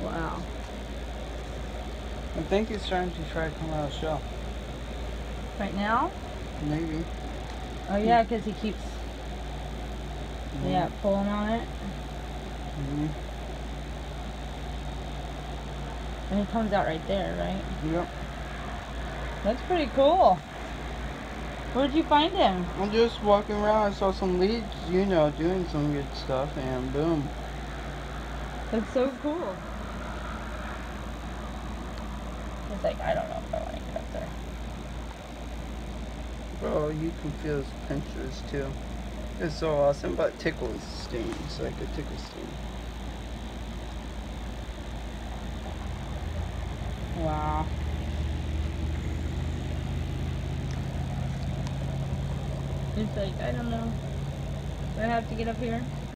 Wow. I think he's trying to try to come out of the shell. Right now? Maybe. Oh yeah, because he keeps pulling on it. Mm-hmm. And he comes out right there, right? Yep. That's pretty cool. Where'd you find him? I'm just walking around. I saw some leads, you know, doing some good stuff, and boom. That's so cool. He's like, I don't know if I want to get up there. Bro, you can feel his pinchers too. It's so awesome, but tickle stings, like a tickle sting. Wow. It's like, I don't know. Do I have to get up here?